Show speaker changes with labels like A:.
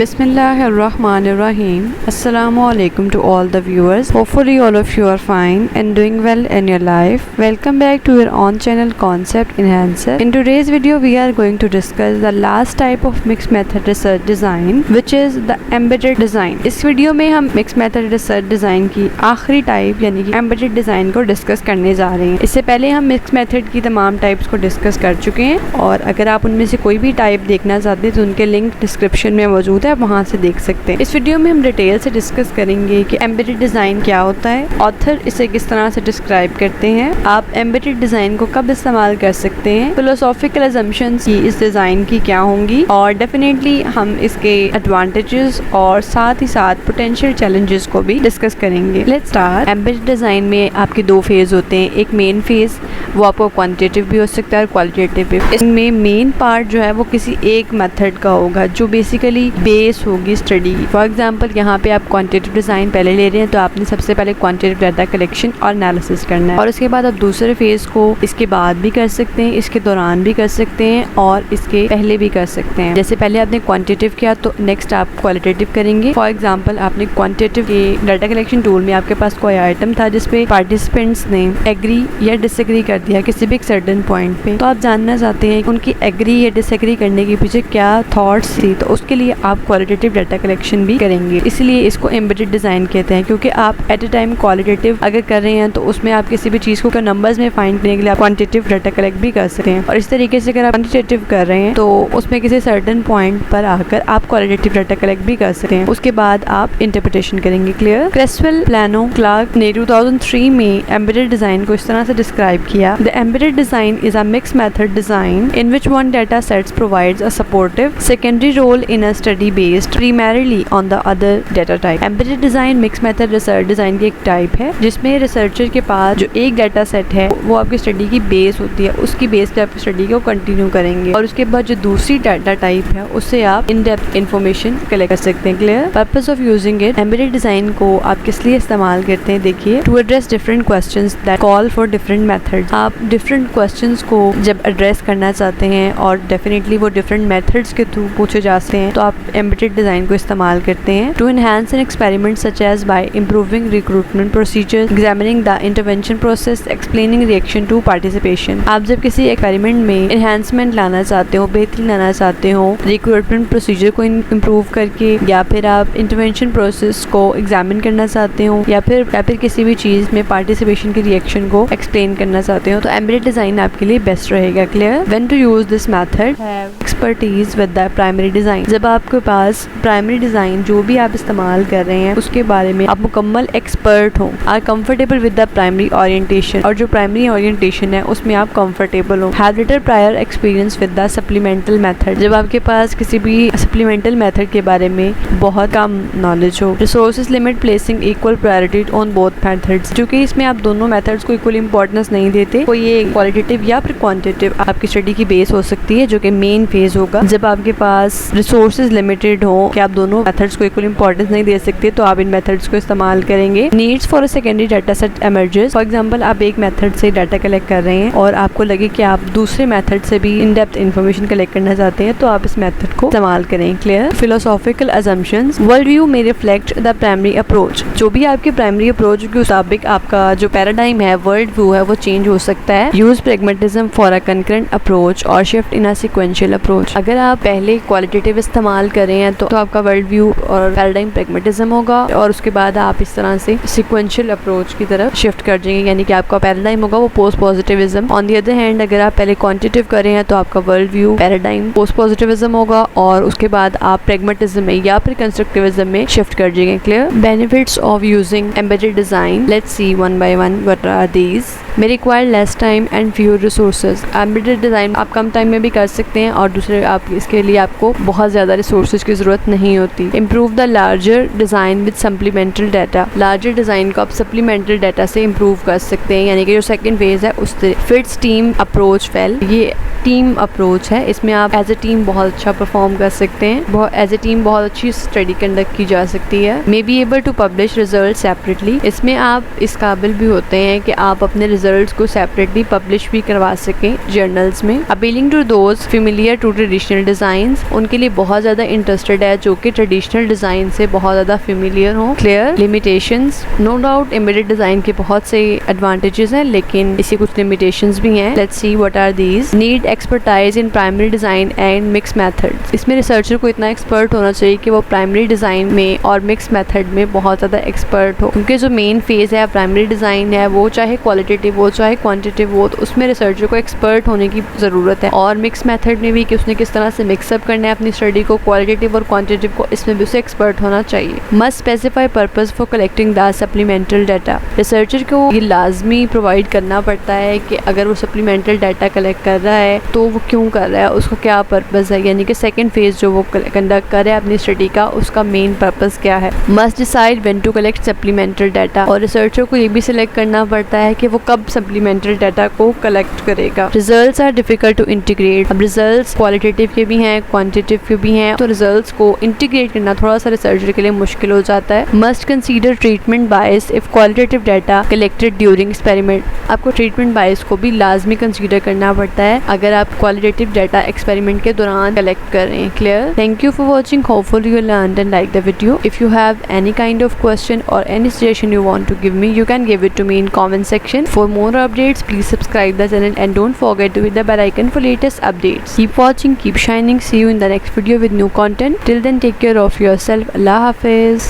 A: Bismillahirrahmanirrahim. Assalamualaikum to all the viewers. Hopefully all of you are fine and doing well in your life. Welcome back to your own channel Concept Enhancer. In today's video we are going to discuss the last type of mixed method research design, which is the embedded design. इस video में हम mix method research design की आखिरी type यानी कि embedded design को discuss करने जा रहे हैं। इससे पहले हम मिक्स मेथड की तमाम टाइप्स को डिस्कस कर चुके हैं और अगर आप उनमें से कोई भी टाइप देखना चाहते हैं तो उनके लिंक डिस्क्रिप्शन में मौजूद है, आप वहाँ से देख सकते हैं। इस वीडियो में हम डिटेल से डिस्कस करेंगे कि एम्बेडेड डिज़ाइन क्या होता है, ऑथर इसे किस तरह से डिस्क्राइब करते हैं, आप एम्बेडेड डिज़ाइन को कब इस्तेमाल कर सकते हैं, फिलोसॉफिकल अजम्पशंस की इस डिज़ाइन की क्या होंगी और डेफिनेटली हम इसके एडवांटेजेस और साथ ही साथ पोटेंशियल चैलेंजेस को भी डिस्कस करेंगे। Let's start. एम्बेडेड डिज़ाइन में आपके दो फेज़ होते हैं। एक मेन फेज़ वो आपको क्वांटिटेटिव भी हो सकता है और क्वालिटेटिव भी। इसमें मेन पार्ट जो है वो किसी एक मेथड का होगा जो बेसिकली बेस होगी स्टडी। फॉर एग्जांपल यहाँ पे आप क्वांटिटेटिव डिज़ाइन पहले ले रहे हैं तो आपने सबसे पहले क्वांटिटेटिव डाटा कलेक्शन और एनालिसिस करना है और उसके बाद आप दूसरे फेज़ को इसके बाद भी कर सकते हैं, इसके दौरान भी कर सकते हैं और इसके पहले भी कर सकते हैं। जैसे पहले आपने क्वांटिटेटिव किया तो नेक्स्ट आप क्वालिटेटिव करेंगे। फॉर एग्जाम्पल आपने क्वांटिटेटिव के डाटा कलेक्शन टूल में आपके पास कोई आइटम था जिसपे पार्टिसिपेंट्स ने एग्री या डिसएग्री कर दिया किसी भी एक सर्टेन पॉइंट पे, तो आप जानना चाहते हैं उनकी एग्री या डिसएग्री करने के पीछे क्या थॉट्स थी, तो उसके लिए आप क्वालिटेटिव डाटा कलेक्शन भी करेंगे। इसलिए इसको एम्बेडेड डिज़ाइन कहते हैं क्योंकि आप एट ए टाइम क्वालिटेटिव अगर कर रहे हैं तो उसमें आप किसी भी चीज़ को नंबर्स में फाइंड करने के लिए आप क्वांटिटेटिव डाटा कलेक्ट भी कर सकते हैं और इस तरीके से अगर आप क्वांटिटेटिव कर रहे हैं तो उसमें किसी सर्टेन पॉइंट पर आकर आप क्वालिटेटिव डाटा कलेक्ट भी कर सकते हैं। उसके बाद आप इंटरप्रिटेशन करेंगे। क्लियर? क्रेसवेल, प्लानो, क्लार्क ने 2003 में एम्बेडेड डिज़ाइन को इस तरह से डिस्क्राइब किया। The embedded design is a mix method design in which one data sets provides a supportive secondary role in a study based primarily on the other data type. Embedded design mixed method research design की एक type है जिसमें researcher के पास जो एक data set है वो आपकी स्टडी की बेस होती है, उसकी बेस पे आप स्टडी को कंटिन्यू करेंगे और उसके बाद जो दूसरी डाटा टाइप है उससे आप इन डेप्थ इन्फॉर्मेशन कलेक्ट कर सकते हैं। Clear? Purpose of using it, embedded design को आप किस लिए इस्तेमाल करते हैं देखिए, to address different questions that call for different methods. आप डिफरेंट क्वेश्चंस को जब एड्रेस करना चाहते हैं और डेफिनेटली वो डिफरेंट मेथड्स के थ्रू पूछे जाते हैं तो आप एम्बेडेड डिज़ाइन को इस्तेमाल करते हैं। To enhance an experiment such as by improving recruitment procedure, examining the intervention process, explaining reaction to participation. आप जब किसी एक्सपेरिमेंट में एनहांसमेंट लाना चाहते हो, बेहतरी लाना चाहते हो, रिक्रूटमेंट प्रोसीजर को इम्प्रूव करके या फिर आप इंटरवेंशन प्रोसेस को एग्जामिन करना चाहते हो या फिर किसी भी चीज़ में पार्टिसिपेशन की रिएक्शन को एक्सप्लेन करना चाहते हो तो एम्बेडेड डिज़ाइन आपके लिए बेस्ट रहेगा। Clear? When to use this method, have expertise with the primary design. जब आपके पास प्राइमरी डिज़ाइन जो भी आप इस्तेमाल कर रहे हैं उसके बारे में आप मुकम्मल एक्सपर्ट हो, are comfortable with the primary orientation, और जो प्राइमरी ओरिएंटेशन है उसमें आप कंफर्टेबल हो, have little prior experience with the supplemental method. जब आपके पास किसी भी सप्लीमेंटल मेथड के बारे में बहुत कम नॉलेज हो। Resources limit, placing equal priority on both methods, क्योंकि इसमें आप दोनों मेथड्स को इक्वल इंपॉर्टेंस नहीं देते, कोई ये क्वालिटेटिव या फिर क्वांटिटेटिव आपकी स्टडी की बेस हो सकती है जो कि मेन फेज होगा। जब आपके पास रिसोर्सेज लिमिटेड हो कि आप दोनों मेथड्स को इक्वल इंपॉर्टेंस नहीं दे सकते तो आप इन मेथड्स को इस्तेमाल करेंगे। Needs for a secondary data set emerges. For example आप एक मेथड से डाटा कलेक्ट कर रहे हैं और आपको लगे कि आप दूसरे मेथड से भी इन डेप्थ इन्फॉर्मेशन कलेक्ट करना चाहते हैं तो आप इस मेथड को इस्तेमाल करें। Clear? Philosophical assumptions, world view में रिफ्लेक्ट द प्राइमरी अप्रोच। जो भी आपके प्राइमरी अप्रोच के मुताबिक आपका जो पैराडाइम है, वर्ल्ड व्यू है, वो चेंज हो सकता है। Use pragmatism for a concurrent approach और shift in a sequential approach. अगर आप पहले क्वालिटेटिव इस्तेमाल कर रहे हैं तो आपका वर्ल्ड व्यू और पैराडाइम प्रैग्मेटिज्म होगा और उसके बाद आप इस तरह से सीक्वेंशियल अप्रोच की तरफ शिफ्ट कर जाएंगे, यानी कि आपका पैराडाइम होगा वो post positivism. On the other hand अगर आप पहले क्वांटिटेटिव कर रहे हैं तो आपका world view paradigm post positivism होगा और उसके बाद आप प्रैग्मेटिज्म में या फिर कंस्ट्रक्टिविज्म में शिफ्ट कर जाएंगे। Clear? Benefits of using embedded design, let's see one by one what are these. May require less time and fewer resources. Embedded design आप कम टाइम में भी कर सकते हैं और दूसरे आप इसके लिए आपको बहुत ज़्यादा रिसोर्सेज की ज़रूरत नहीं होती। Improve the larger design with supplemental data. Larger design को आप सप्लीमेंटल डाटा से इम्प्रूव कर सकते हैं, यानी कि जो सेकंड फेज है उससे। फिट्स टीम अप्रोच वेल, ये टीम अप्रोच है, इसमें आप एज ए टीम बहुत अच्छा परफॉर्म कर सकते हैं, एज ए टीम बहुत अच्छी स्टडी कंडक्ट की जा सकती है। May be able to publish result separately, इसमें आप इस काबिल भी होते हैं कि आप अपने रिजल्ट्स को सेपरेटली पब्लिश भी करवा सकें जर्नल्स में। Appealing to those familiar to traditional designs, उनके लिए बहुत ज़्यादा इंटरेस्टेड है जो कि ट्रेडिशनल डिज़ाइन से बहुत ज़्यादा फेमिलियर हो। Clear limitations, no doubt embedded design के बहुत से एडवांटेजेस हैं लेकिन इसी कुछ लिमिटेशंस भी हैं। Let's see what are these. Need expertise in primary design and mix methods. इसमें रिसर्चर को इतना एक्सपर्ट होना चाहिए कि वो प्राइमरी डिज़ाइन में और मिक्स मेथड में बहुत ज़्यादा एक्सपर्ट हो, क्योंकि जो मेन फेज़ है प्राइमरी डिज़ाइन है वो चाहे क्वालिटेटिव हो चाहे क्वांटिटेटिव हो तो उसमें रिसर्चर को एक्सपर्ट होने की ज़रूरत है। और मिक्स मेथड में भी कि उसने किस तरह से मिक्सअप करना है अपनी स्टडी को, क्वालिटेटिव और क्वांटिटेटिव को, इसमें भी उसे एक्सपर्ट होना चाहिए। Must specify purpose for collecting the supplemental data. Researcher को ये लाजमी प्रोवाइड करना पड़ता है कि अगर वो सप्लीमेंटल डाटा कलेक्ट कर रहा है तो वो क्यों कर रहा है, उसका क्या पर्पस है, यानी कि सेकेंड फेज जो वो कंडक्ट कर रहा है अपनी स्टडी का उसका मेन पर्पस क्या है। Must decide when to collect supplemental data. और रिसर्चर को ये भी सिलेक्ट करना पड़ता है कि वो कब सप्लीमेंटल डाटा को कलेक्ट करेगा। Results are difficult to integrate. अब रिजल्ट्स क्वालिटेटिव के भी हैं क्वांटिटेटिव के भी हैं, तो रिजल्ट्स को इंटीग्रेट करना थोड़ा सा रिसर्चर के लिए मुश्किल हो जाता है। Must consider treatment bias if qualitative data collected during experiment. आपको ट्रीटमेंट बायस को भी लाजमी कंसीडर करना पड़ता है अगर आप क्वालिटेटिव डाटा एक्सपेरिमेंट के दौरान कलेक्ट कर रहे हैं। Clear? Thank you for watching. Hopefully you learned and liked the video. If you have any kind of question or any suggestion you want to give me, you can give it to me in comment section. For more updates, please subscribe the channel and don't forget to hit the bell icon for latest updates. Keep watching, keep shining. See you in the next video with new content. Till then, take care of yourself. Allah Hafiz.